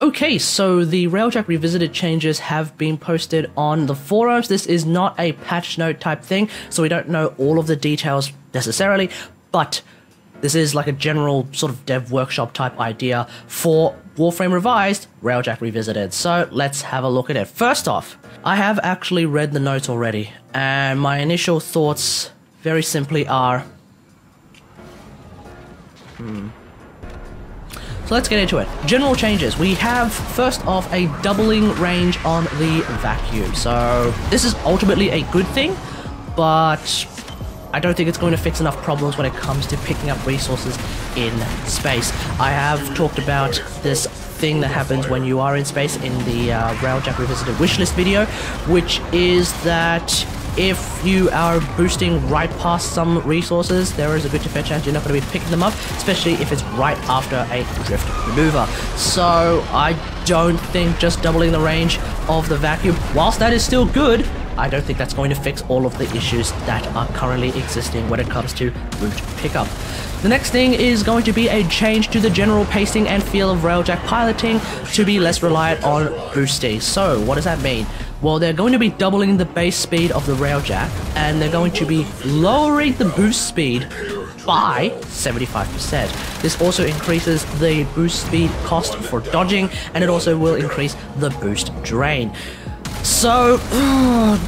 Okay, so the Railjack Revisited changes have been posted on the forums. This is not a patch note type thing, so we don't know all of the details necessarily, but this is like a general sort of dev workshop type idea for WarFrame Revised, Railjack Revisited. So let's have a look at it. First off, I have actually read the notes already, and my initial thoughts very simply are... So let's get into it. General changes. We have, first off, a doubling range on the vacuum. So this is ultimately a good thing, but I don't think it's going to fix enough problems when it comes to picking up resources in space. I have talked about this thing that happens when you are in space in the Railjack Revisited wishlist video, which is that if you are boosting right past some resources, there is a good to fair chance you're not going to be picking them up, especially if it's right after a drift maneuver. So I don't think just doubling the range of the vacuum, whilst that is still good, I don't think that's going to fix all of the issues that are currently existing when it comes to route pickup. The next thing is going to be a change to the general pacing and feel of Railjack piloting to be less reliant on boosting. So what does that mean? Well, they're going to be doubling the base speed of the Railjack, and they're going to be lowering the boost speed by 75%. This also increases the boost speed cost for dodging, and it also will increase the boost drain. So,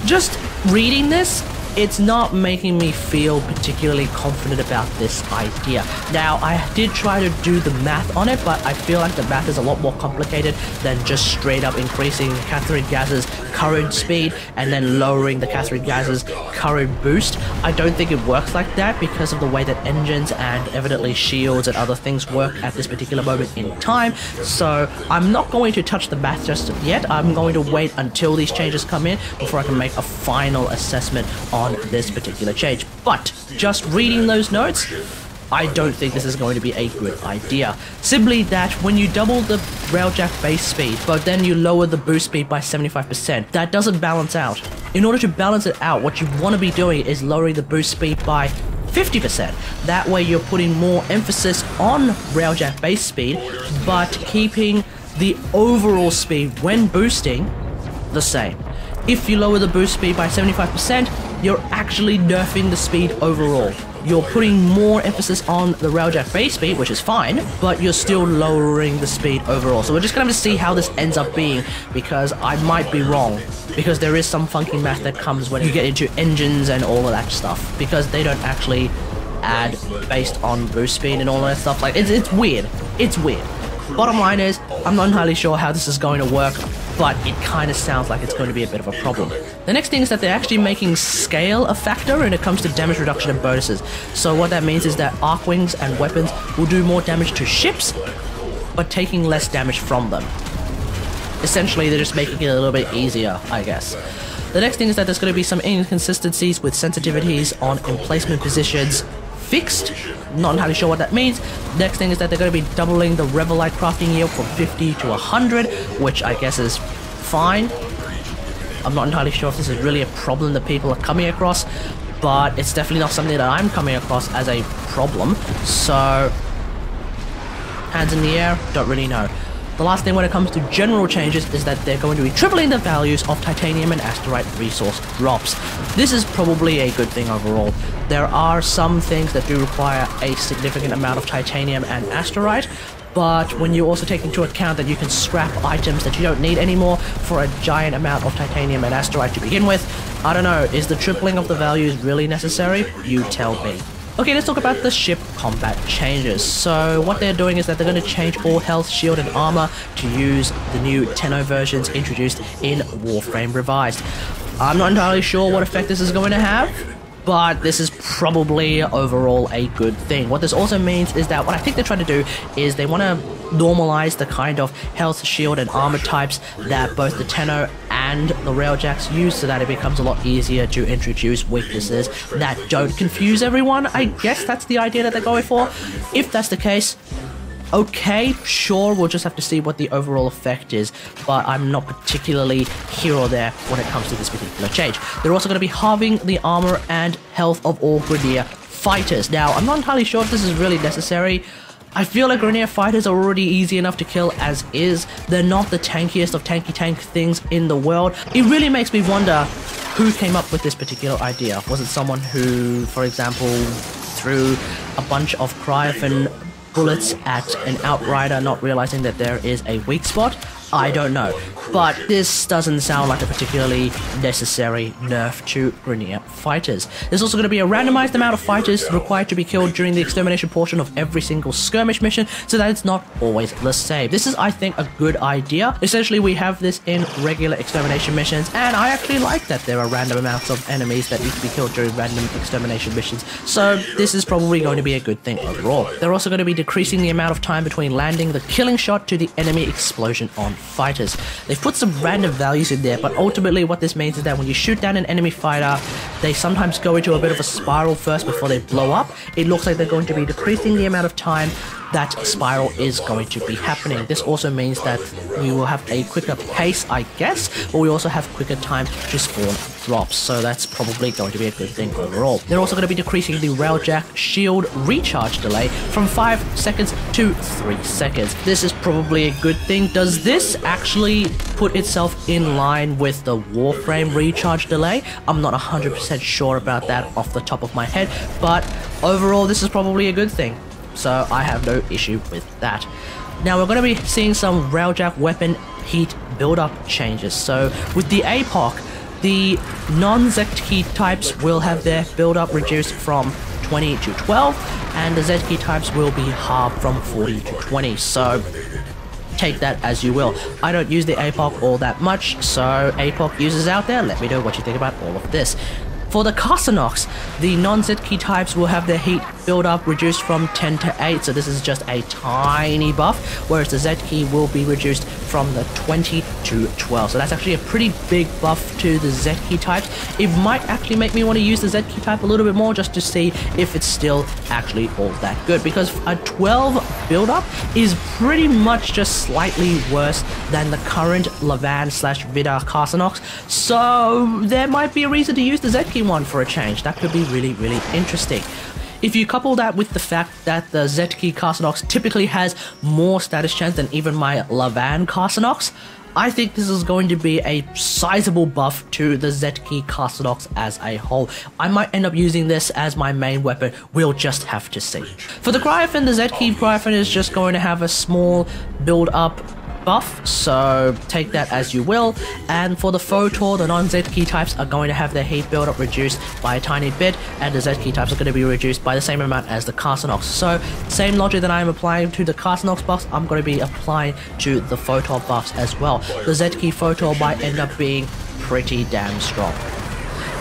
just reading this, it's not making me feel particularly confident about this idea. Now, I did try to do the math on it, but I feel like the math is a lot more complicated than just straight up increasing cathode gas's current speed and then lowering the cathode gas's current boost. I don't think it works like that because of the way that engines and evidently shields and other things work at this particular moment in time. So I'm not going to touch the math just yet. I'm going to wait until these changes come in before I can make a final assessment on this particular change. But just reading those notes, I don't think this is going to be a good idea. Simply that when you double the Railjack base speed, but then you lower the boost speed by 75%, that doesn't balance out. In order to balance it out, what you want to be doing is lowering the boost speed by 50%. That way you're putting more emphasis on Railjack base speed, but keeping the overall speed when boosting the same. If you lower the boost speed by 75%, you're actually nerfing the speed overall. You're putting more emphasis on the Railjack base speed, which is fine, but you're still lowering the speed overall. So we're just going to see how this ends up being, because I might be wrong, because there is some funky math that comes when you get into engines and all of that stuff, because they don't actually add based on boost speed and all that stuff. Like, it's weird. It's weird. Bottom line is, I'm not entirely sure how this is going to work, but it kind of sounds like it's going to be a bit of a problem. The next thing is that they're actually making scale a factor when it comes to damage reduction and bonuses. So what that means is that arc wings and weapons will do more damage to ships, but taking less damage from them. Essentially, they're just making it a little bit easier, I guess. The next thing is that there's going to be some inconsistencies with sensitivities on emplacement positions fixed. Not entirely sure what that means. Next thing is that they're going to be doubling the Revelite crafting yield from 50 to 100, which I guess is fine. I'm not entirely sure if this is really a problem that people are coming across, but it's definitely not something that I'm coming across as a problem. So, hands in the air, don't really know. The last thing when it comes to general changes is that they're going to be tripling the values of titanium and asterite resource drops. This is probably a good thing overall. There are some things that do require a significant amount of titanium and asterite, but when you also take into account that you can scrap items that you don't need anymore for a giant amount of titanium and asterite to begin with, I don't know, is the tripling of the values really necessary? You tell me. Okay, let's talk about the ship combat changes. So what they're doing is that they're going to change all health, shield, and armor to use the new Tenno versions introduced in WarFrame Revised. I'm not entirely sure what effect this is going to have, but this is probably overall a good thing. What this also means is that what I think they're trying to do is they want to normalize the kind of health, shield, and armor types that both the Tenno and the Railjacks use, so that it becomes a lot easier to introduce weaknesses that don't confuse everyone. I guess that's the idea that they're going for. If that's the case, okay, sure, we'll just have to see what the overall effect is, but I'm not particularly here or there when it comes to this particular change. They're also going to be halving the armor and health of all Grineer fighters. Now, I'm not entirely sure if this is really necessary. I feel like Grineer fighters are already easy enough to kill as is. They're not the tankiest of tank things in the world. It really makes me wonder who came up with this particular idea. Was it someone who, for example, threw a bunch of Cryophan bullets at an Outrider, not realizing that there is a weak spot? I don't know, but this doesn't sound like a particularly necessary nerf to Grineer fighters. There's also going to be a randomized amount of fighters required to be killed during the extermination portion of every single skirmish mission, so that it's not always the same. This is, I think, a good idea. Essentially, we have this in regular extermination missions, and I actually like that there are random amounts of enemies that need to be killed during random extermination missions, so this is probably going to be a good thing overall. They're also going to be decreasing the amount of time between landing the killing shot to the enemy explosion on fighters. They've put some random values in there, but ultimately what this means is that when you shoot down an enemy fighter, they sometimes go into a bit of a spiral first before they blow up. It looks like they're going to be decreasing the amount of time that spiral is going to be happening. This also means that we will have a quicker pace, I guess, but we also have quicker time to spawn drops, so that's probably going to be a good thing overall. They're also going to be decreasing the Railjack shield recharge delay from 5 seconds to 3 seconds. This is probably a good thing. Does this actually put itself in line with the WarFrame recharge delay? I'm not 100% sure about that off the top of my head, but overall this is probably a good thing. So I have no issue with that. Now we're going to be seeing some Railjack weapon heat build-up changes. So with the APOC, the non-Z-key types will have their build-up reduced from 20 to 12, and the Z-key types will be halved from 40 to 20. So take that as you will. I don't use the APOC all that much, so APOC users out there, let me know what you think about all of this. For the Carcinox, the non-Z-key types will have their heat build-up reduced from 10 to 8, so this is just a tiny buff, whereas the Z-key will be reduced from the 20 to 12. So that's actually a pretty big buff to the Z-key types. It might actually make me want to use the Z-key type a little bit more just to see if it's still actually all that good, because a 12 build-up is pretty much just slightly worse than the current Levan/Vida Carcinox, so there might be a reason to use the Z-key one for a change. That could be really, really interesting. If you couple that with the fact that the Z-key Carcinox typically has more status chance than even my Levan Carcinox, I think this is going to be a sizable buff to the Z-key Carcinox as a whole. I might end up using this as my main weapon, we'll just have to see. For the Cryophan, the Z-key Cryophan is just going to have a small build-up buff, so take that as you will. And for the Photor, the non-Z-key types are going to have their heat build-up reduced by a tiny bit, and the Z-key types are going to be reduced by the same amount as the Carcinox. So same logic that I'm applying to the Carcinox buffs, I'm going to be applying to the Photor buffs as well. The Z-key Photor might end up being pretty damn strong.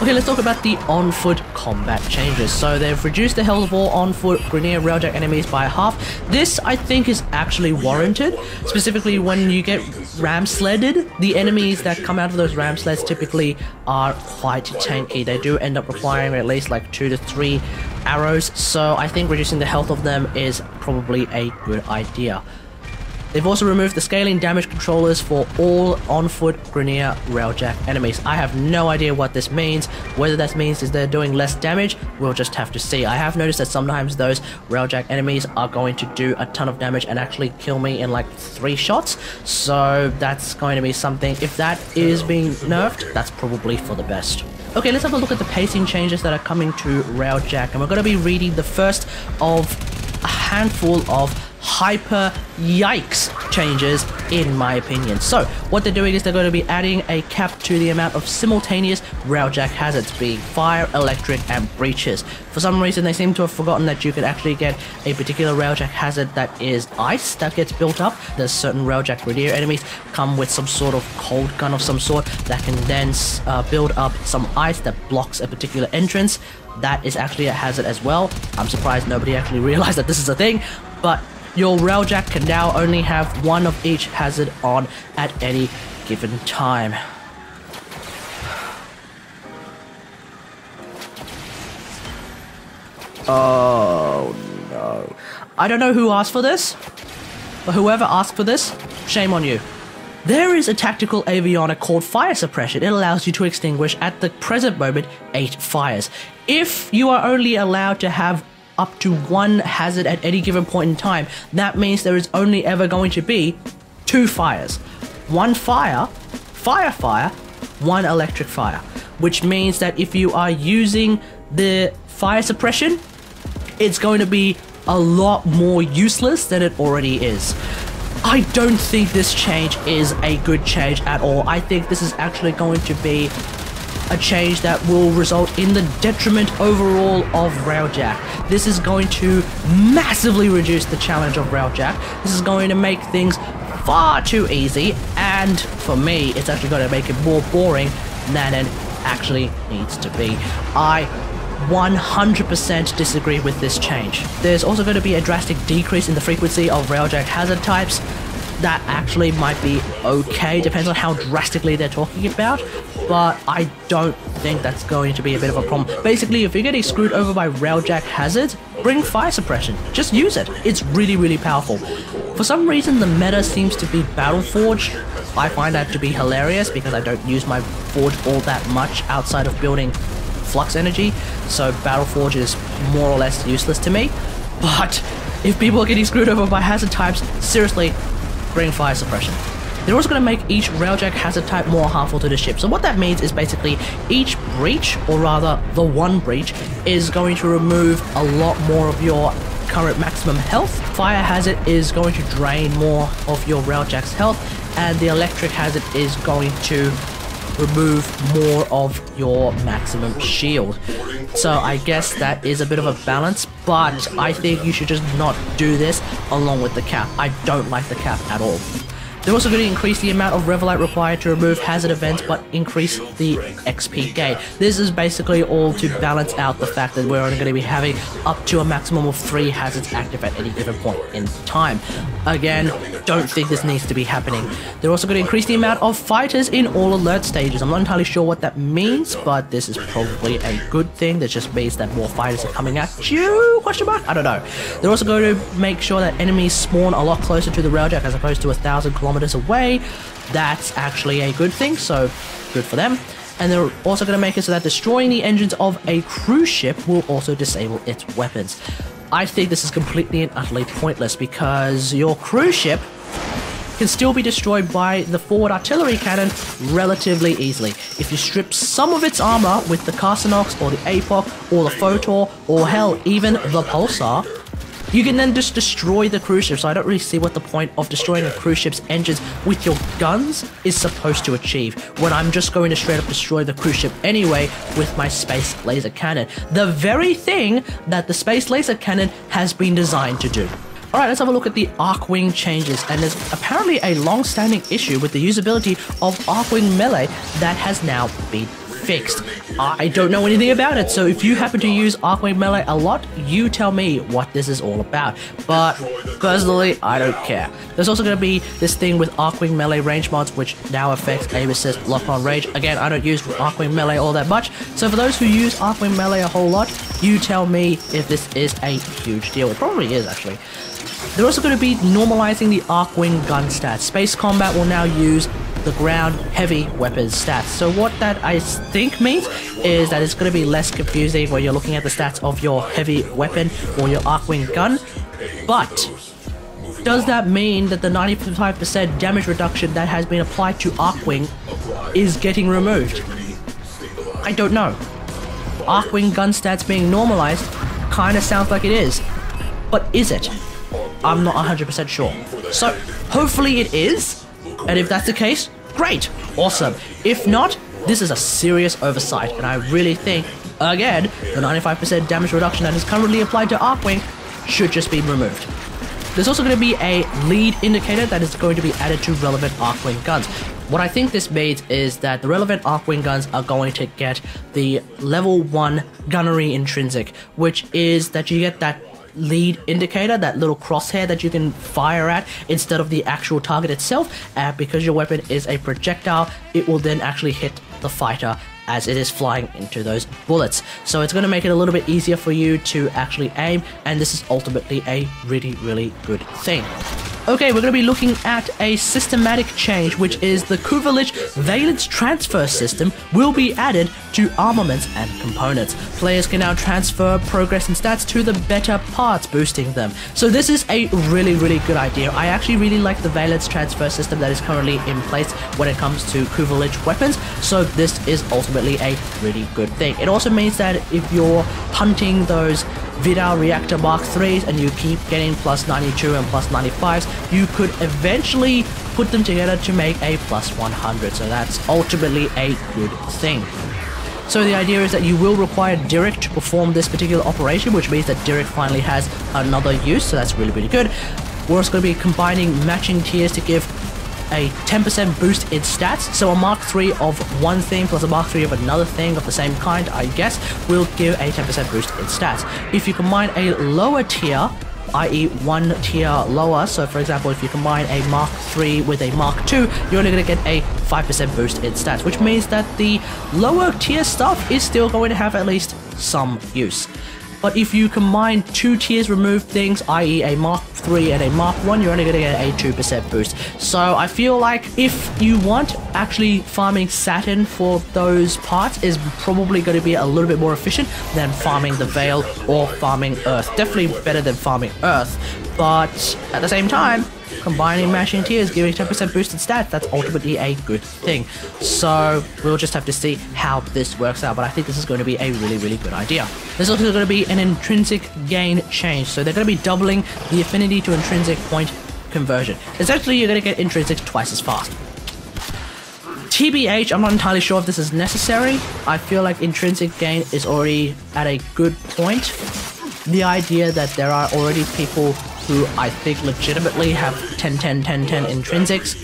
Okay, let's talk about the on-foot combat changes. So they've reduced the health of all on-foot Grineer Railjack enemies by half. This, I think, is actually warranted. Specifically, when you get ram-sledded, the enemies that come out of those ram sleds typically are quite tanky. They do end up requiring at least like 2 to 3 arrows, so I think reducing the health of them is probably a good idea. They've also removed the scaling damage controllers for all on-foot Grineer Railjack enemies. I have no idea what this means. Whether that means is they're doing less damage, we'll just have to see. I have noticed that sometimes those Railjack enemies are going to do a ton of damage and actually kill me in like 3 shots. So that's going to be something. If that is being nerfed, that's probably for the best. Okay, let's have a look at the pacing changes that are coming to Railjack, and we're going to be reading the first of a handful of hyper yikes changes in my opinion. So what they're doing is they're going to be adding a cap to the amount of simultaneous Railjack hazards, being fire, electric, and breaches. For some reason they seem to have forgotten that you could actually get a particular Railjack hazard that is ice that gets built up. There's certain Railjack Grineer enemies come with some sort of cold gun of some sort that can then build up some ice that blocks a particular entrance. That is actually a hazard as well. I'm surprised nobody actually realized that this is a thing, but your Railjack can now only have one of each hazard on at any given time. Oh no. I don't know who asked for this, but whoever asked for this, shame on you. There is a tactical avionic called Fire Suppression. It allows you to extinguish at the present moment 8 fires. If you are only allowed to have up to 1 hazard at any given point in time, that means there is only ever going to be 2 fires. 1 fire, fire, 1 electric fire. Which means that if you are using the fire suppression, it's going to be a lot more useless than it already is. I don't think this change is a good change at all. I think this is actually going to be a change that will result in the detriment overall of Railjack. This is going to massively reduce the challenge of Railjack. This is going to make things far too easy, and for me, it's actually going to make it more boring than it actually needs to be. I 100% disagree with this change. There's also going to be a drastic decrease in the frequency of Railjack hazard types. That actually might be okay, depends on how drastically they're talking about, but I don't think that's going to be a bit of a problem. Basically, if you're getting screwed over by Railjack hazards, bring fire suppression. Just use it. It's really, really powerful. For some reason, the meta seems to be Battle Forge. I find that to be hilarious because I don't use my Forge all that much outside of building flux energy, so Battle Forge is more or less useless to me. But if people are getting screwed over by hazard types, seriously, bring fire suppression. They're also going to make each Railjack hazard type more harmful to the ship. So what that means is basically each breach, or rather the 1 breach, is going to remove a lot more of your current maximum health. Fire hazard is going to drain more of your Railjack's health, and the electric hazard is going to remove more of your maximum shield. So I guess that is a bit of a balance, but I think you should just not do this along with the cap. I don't like the cap at all. They're also going to increase the amount of Revelite required to remove hazard events, but increase the XP gain. This is basically all to balance out the fact that we're only going to be having up to a maximum of 3 hazards active at any given point in time. Again, don't think this needs to be happening. They're also going to increase the amount of fighters in all alert stages. I'm not entirely sure what that means, but this is probably a good thing. That just means that more fighters are coming at you? Question mark? I don't know. They're also going to make sure that enemies spawn a lot closer to the Railjack as opposed to 1,000 kilometers away. That's actually a good thing, so good for them. And they're also going to make it so that destroying the engines of a cruise ship will also disable its weapons. I think this is completely and utterly pointless because your cruise ship can still be destroyed by the forward artillery cannon relatively easily. If you strip some of its armor with the Carcinox or the APOC or the Photor or hell, even the Pulsar, you can then just destroy the cruise ship. So I don't really see what the point of destroying a cruise ship's engines with your guns is supposed to achieve, when I'm just going to straight up destroy the cruise ship anyway with my space laser cannon. The very thing that the space laser cannon has been designed to do. Alright, let's have a look at the Arcwing changes, and there's apparently a long-standing issue with the usability of Arcwing Melee that has now been fixed. I don't know anything about it, so if you happen to use Arcwing Melee a lot, you tell me what this is all about. But personally, I don't care. There's also going to be this thing with Arcwing Melee range mods, which now affects aim assist, lock-on range. Again, I don't use Arcwing Melee all that much, so for those who use Arcwing Melee a whole lot, you tell me if this is a huge deal. It probably is, actually. They're also going to be normalizing the Arcwing gun stats. Space Combat will now use the ground heavy weapons stats. So what that I think means is that it's going to be less confusing when you're looking at the stats of your heavy weapon or your Arcwing gun. But does that mean that the 95% damage reduction that has been applied to Arcwing is getting removed? I don't know. Arcwing gun stats being normalized kind of sounds like it is. But is it? I'm not 100% sure. So hopefully it is. And if that's the case, great, awesome. If not, this is a serious oversight, and I really think, again, the 95% damage reduction that is currently applied to Arcwing should just be removed. There's also going to be a lead indicator that is going to be added to relevant Arcwing guns. What I think this means is that the relevant Arcwing guns are going to get the level 1 gunnery intrinsic, which is that you get that lead indicator, that little crosshair that you can fire at instead of the actual target itself, and because your weapon is a projectile, it will then actually hit the fighter as it is flying into those bullets. So it's going to make it a little bit easier for you to actually aim, and this is ultimately a really, really good thing. Okay, we're going to be looking at a systematic change, which is the Kuvalich Valence Transfer System will be added to armaments and components. Players can now transfer progress and stats to the better parts, boosting them. So this is a really, really good idea. I actually really like the Valence Transfer System that is currently in place when it comes to Kuvalich weapons, so this is ultimately a really good thing. It also means that if you're hunting those Vidal Reactor Mark 3s and you keep getting plus 92 and plus 95s, you could eventually put them together to make a plus 100, so that's ultimately a good thing. So the idea is that you will require Direct to perform this particular operation, which means that Direct finally has another use, so that's really, really good. We're also going to be combining matching tiers to give a 10% boost in stats, so a Mark 3 of one thing plus a Mark 3 of another thing of the same kind, I guess, will give a 10% boost in stats. If you combine a lower tier, i.e. one tier lower, so for example if you combine a Mark 3 with a Mark 2, you're only going to get a 5% boost in stats, which means that the lower tier stuff is still going to have at least some use. But if you combine two tiers removed things, i.e. a Mark 3 and a Mark 1, you're only going to get a 2% boost. So I feel like if you want, actually farming Saturn for those parts is probably going to be a little bit more efficient than farming the Veil or farming Earth. Definitely better than farming Earth, but at the same time, combining matching tiers, giving 10% boost in stats, that's ultimately a good thing. So we'll just have to see how this works out, but I think this is going to be a really, really good idea. There's also going to be an intrinsic gain change, so they're going to be doubling the affinity to intrinsic point conversion. Essentially, you're going to get intrinsic twice as fast. TBH, I'm not entirely sure if this is necessary. I feel like intrinsic gain is already at a good point. The idea that there are already people who I think legitimately have 10, 10, 10, 10 intrinsics,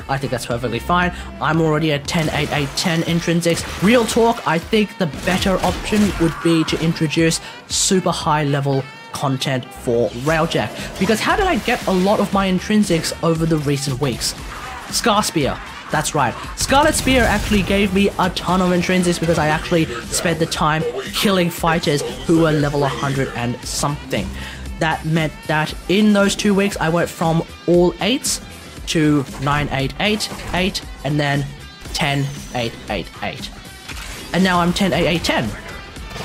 I think that's perfectly fine. I'm already at 10, 8, 8, 10 intrinsics. Real talk, I think the better option would be to introduce super high level content for Railjack. Because how did I get a lot of my intrinsics over the recent weeks? Scar Spear. That's right. Scarlet Spear actually gave me a ton of intrinsics because I actually spent the time killing fighters who were level 100 and something. That meant that in those 2 weeks I went from all 8s to 9, 8, 8, 8, and then 10, 8, 8, 8. And now I'm 10, 8, 8, 10.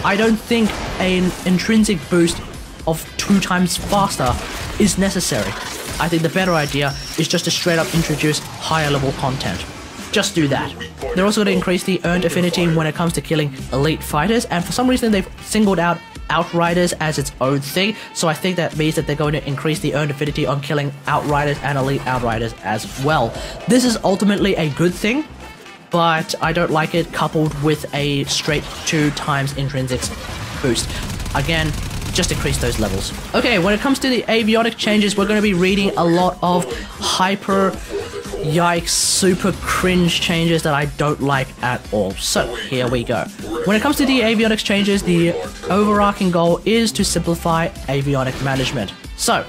I don't think an intrinsic boost of 2 times faster is necessary. I think the better idea is just to straight up introduce higher level content. Just do that. They're also going to increase the earned affinity when it comes to killing elite fighters, and for some reason they've singled out Outriders as its own thing, so I think that means that they're going to increase the earned affinity on killing Outriders and elite Outriders as well. This is ultimately a good thing, but I don't like it coupled with a straight 2 times intrinsics boost. Again, just increase those levels. Okay, when it comes to the avionic changes, we're going to be reading a lot of hyper yikes, super cringe changes that I don't like at all. So here we go. When it comes to the avionics changes, the overarching goal is to simplify avionic management. So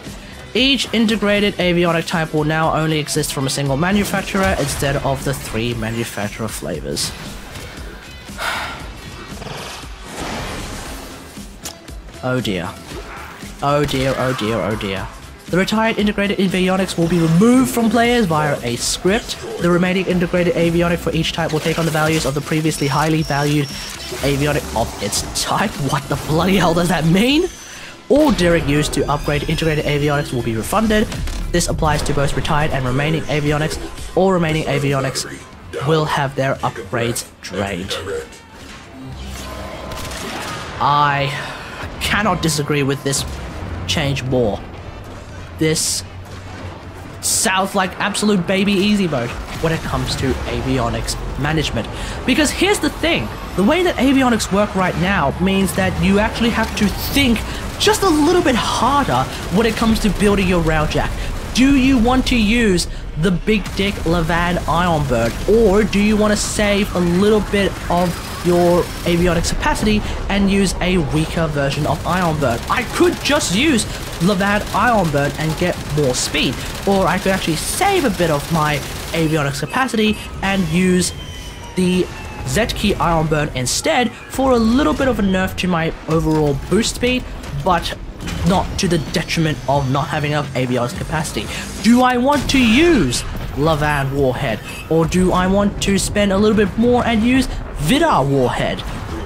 each integrated avionic type will now only exist from a single manufacturer instead of the 3 manufacturer flavors. Oh dear. Oh dear, oh dear, oh dear. The retired integrated avionics will be removed from players via a script. The remaining integrated avionic for each type will take on the values of the previously highly valued avionic of its type. What the bloody hell does that mean? All direct used to upgrade integrated avionics will be refunded. This applies to both retired and remaining avionics. All remaining avionics will have their upgrades drained. I cannot disagree with this change more. This sounds like absolute baby easy mode when it comes to avionics management. Because here's the thing, the way that avionics work right now means that you actually have to think just a little bit harder when it comes to building your Railjack. Do you want to use the big dick Levan Ironbird, or do you want to save a little bit of your avionics capacity and use a weaker version of Ironbird? I could just use Levan Ironbird and get more speed, or I could actually save a bit of my avionics capacity and use the Z-Key Ironbird instead for a little bit of a nerf to my overall boost speed, but not to the detriment of not having enough avionics capacity. Do I want to use Lavan Warhead, or do I want to spend a little bit more and use Vidar Warhead?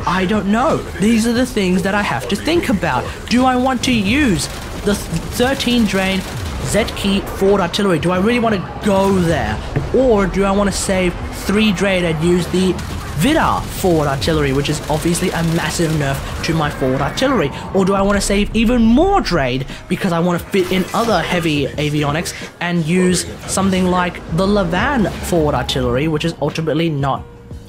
I don't know. These are the things that I have to think about. Do I want to use the 13 drain Z-Key forward artillery? Do I really want to go there? Or do I want to save 3 drain and use the Vidar forward artillery, which is obviously a massive nerf to my forward artillery? Or do I want to save even more drain because I want to fit in other heavy avionics and use something like the Lavan forward artillery, which is ultimately not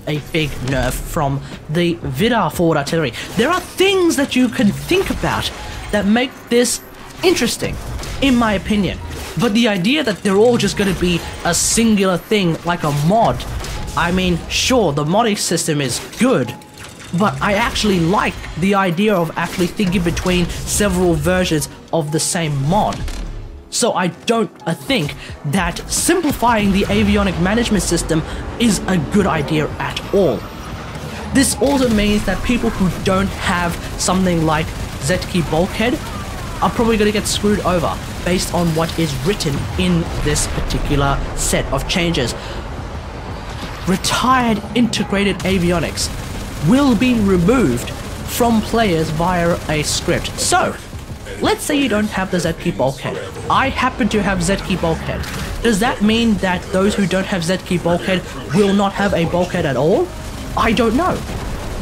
a big nerf from the Vidar forward artillery? There are things that you can think about that make this interesting, in my opinion. But the idea that they're all just going to be a singular thing like a mod, I mean, sure, the modding system is good, but I actually like the idea of actually thinking between several versions of the same mod. So I think that simplifying the avionic management system is a good idea at all. This also means that people who don't have something like Z-Key Bulkhead are probably going to get screwed over based on what is written in this particular set of changes. Retired integrated avionics will be removed from players via a script. So, let's say you don't have the Z-Key Bulkhead. I happen to have Z-Key Bulkhead. Does that mean that those who don't have Z-Key Bulkhead will not have a bulkhead at all? I don't know.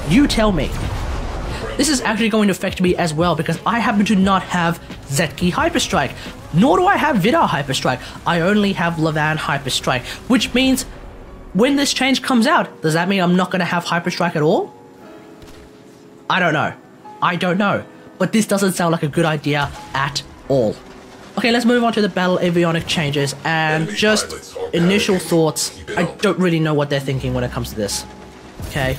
You tell me. This is actually going to affect me as well because I happen to not have Z-Key Hyperstrike, nor do I have Vidar Hyperstrike. I only have Lavan Hyperstrike, which means when this change comes out, does that mean I'm not going to have Hyperstrike at all? I don't know. I don't know. But this doesn't sound like a good idea at all. Okay, let's move on to the battle avionic changes and just initial thoughts. I don't really know what they're thinking when it comes to this. Okay,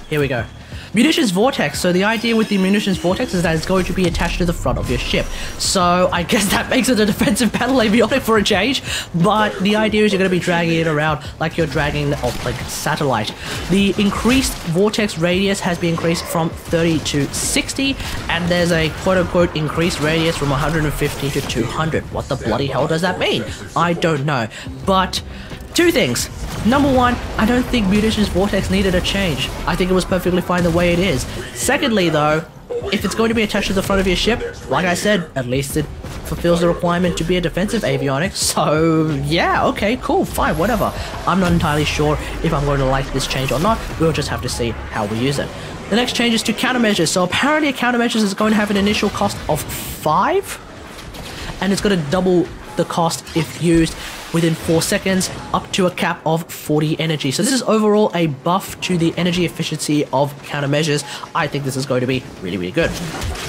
here we go. Munitions Vortex. So the idea with the Munitions Vortex is that it's going to be attached to the front of your ship. So I guess that makes it a defensive battle avionic for a change. But the idea is you're going to be dragging it around like you're dragging like a satellite. The increased Vortex radius has been increased from 30 to 60. And there's a quote-unquote increased radius from 150 to 200. What the bloody hell does that mean? I don't know. But two things. Number one, I don't think Munitions Vortex needed a change. I think it was perfectly fine the way it is. Secondly though, if it's going to be attached to the front of your ship, like I said, at least it fulfills the requirement to be a defensive avionics. So yeah, okay, cool, fine, whatever. I'm not entirely sure if I'm going to like this change or not. We'll just have to see how we use it. The next change is to countermeasures. So apparently countermeasures is going to have an initial cost of 5, and it's going to double the cost if used within 4 seconds, up to a cap of 40 energy. So this is overall a buff to the energy efficiency of countermeasures. I think this is going to be really, really good.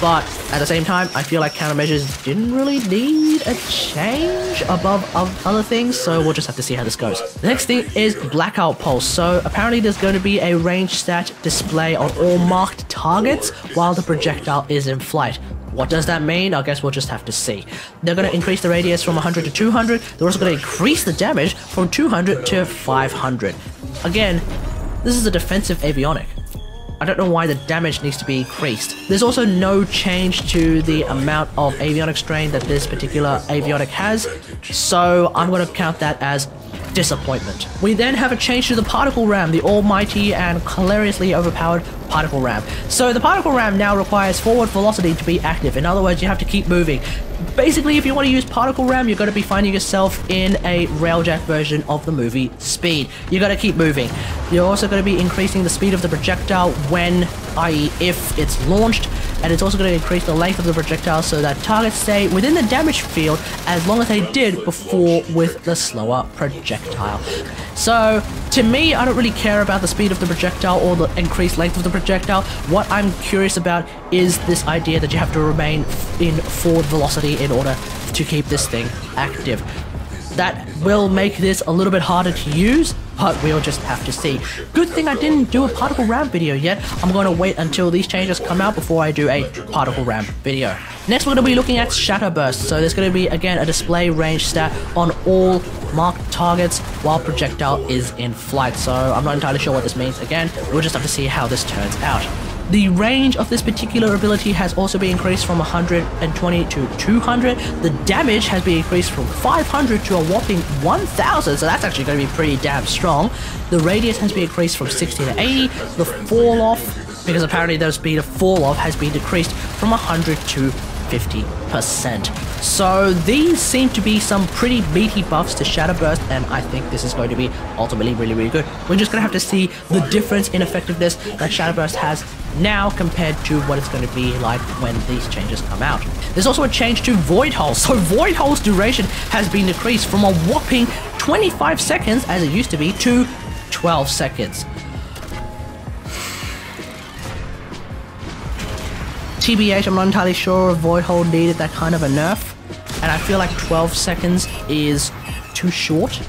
But at the same time, I feel like countermeasures didn't really need a change above other things, so we'll just have to see how this goes. The next thing is Blackout Pulse. So apparently there's going to be a range stat display on all marked targets while the projectile is in flight. What does that mean? I guess we'll just have to see. They're going to increase the radius from 100 to 200. They're also going to increase the damage from 200 to 500. Again, this is a defensive avionic. I don't know why the damage needs to be increased. There's also no change to the amount of avionic strain that this particular avionic has, so I'm going to count that as disappointment. We then have a change to the particle ram, the almighty and hilariously overpowered particle ram. So the particle ram now requires forward velocity to be active. In other words, you have to keep moving. Basically, if you want to use particle ram, you're going to be finding yourself in a Railjack version of the movie Speed. You got to keep moving. You're also going to be increasing the speed of the projectile when, i.e. if it's launched, and it's also going to increase the length of the projectile so that targets stay within the damage field as long as they did before with the slower projectile. So, to me, I don't really care about the speed of the projectile or the increased length of the projectile. What I'm curious about is this idea that you have to remain in forward velocity in order to keep this thing active. That will make this a little bit harder to use, but we'll just have to see. Good thing I didn't do a particle ram video yet. I'm going to wait until these changes come out before I do a particle ram video. Next, we're going to be looking at Shatter Burst. So there's going to be, again, a display range stat on all marked targets while projectile is in flight. So I'm not entirely sure what this means. Again, we'll just have to see how this turns out. The range of this particular ability has also been increased from 120 to 200. The damage has been increased from 500 to a whopping 1000, so that's actually going to be pretty damn strong. The radius has been increased from 60 to 80. The fall off, because apparently the speed of fall off has been decreased from 100 to 50%. So these seem to be some pretty meaty buffs to Shadow Burst, and I think this is going to be ultimately really good. We're just going to have to see the difference in effectiveness that Shadow Burst has now compared to what it's going to be like when these changes come out. There's also a change to Void Holes. So Void Hole's duration has been decreased from a whopping 25 seconds, as it used to be, to 12 seconds. TBH, I'm not entirely sure if Void Hole needed that kind of a nerf, and I feel like 12 seconds is too short,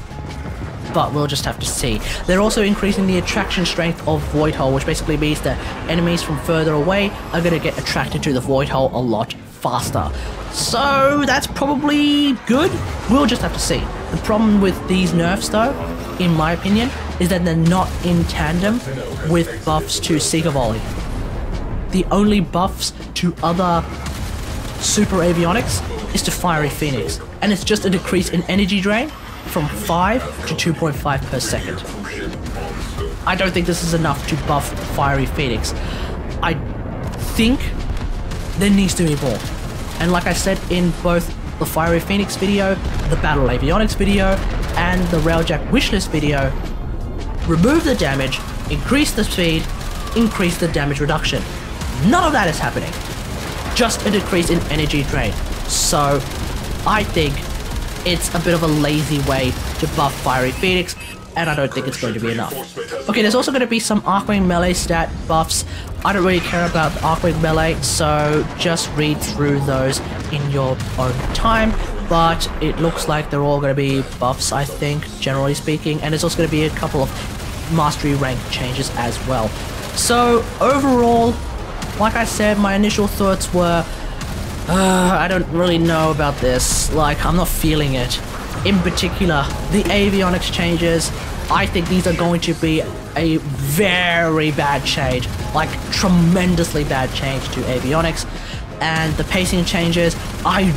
but we'll just have to see. They're also increasing the attraction strength of Void Hole, which basically means that enemies from further away are going to get attracted to the Void Hole a lot faster. So that's probably good. We'll just have to see. The problem with these nerfs, though, in my opinion, is that they're not in tandem with buffs to Seeker Volley. The only buffs to other Super Avionics is to Fiery Phoenix, and it's just a decrease in energy drain from 5 to 2.5 per second. I don't think this is enough to buff Fiery Phoenix. I think there needs to be more. And like I said in both the Fiery Phoenix video, the Battle Avionics video, and the Railjack wishlist video, remove the damage, increase the speed, increase the damage reduction. None of that is happening. Just a decrease in energy drain. So I think it's a bit of a lazy way to buff Fiery Phoenix, and I don't think it's going to be enough. Okay, there's also going to be some Arcwing melee stat buffs. I don't really care about the Arcwing melee, so just read through those in your own time. But it looks like they're all going to be buffs, I think, generally speaking, and there's also going to be a couple of mastery rank changes as well. So overall, like I said, my initial thoughts were, I don't really know about this. Like, I'm not feeling it. In particular, the Avionics changes, I think these are going to be a very bad change. Like, tremendously bad change to Avionics. And the pacing changes, I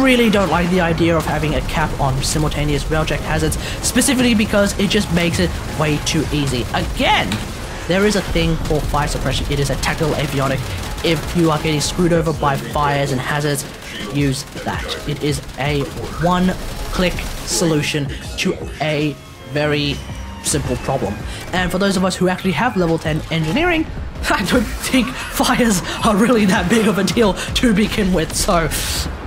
really don't like the idea of having a cap on simultaneous Railjack hazards, specifically because it just makes it way too easy. Again, there is a thing called fire suppression. It is a tactical avionic. If you are getting screwed over by fires and hazards, use that. It is a one-click solution to a very simple problem. And for those of us who actually have level 10 engineering, I don't think fires are really that big of a deal to begin with. So,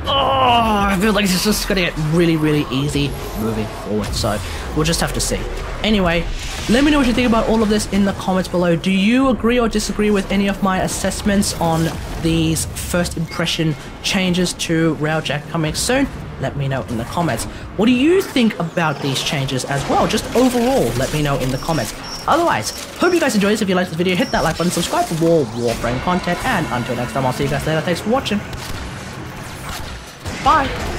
I feel like it's just gonna get really easy moving forward. So, we'll just have to see. Anyway, let me know what you think about all of this in the comments below. Do you agree or disagree with any of my assessments on these first impression changes to Railjack coming soon? Let me know in the comments. What do you think about these changes as well? Just overall, let me know in the comments. Otherwise, hope you guys enjoyed this. If you liked this video, hit that like button, subscribe for more WarFrame content, and until next time, I'll see you guys later. Thanks for watching. Bye!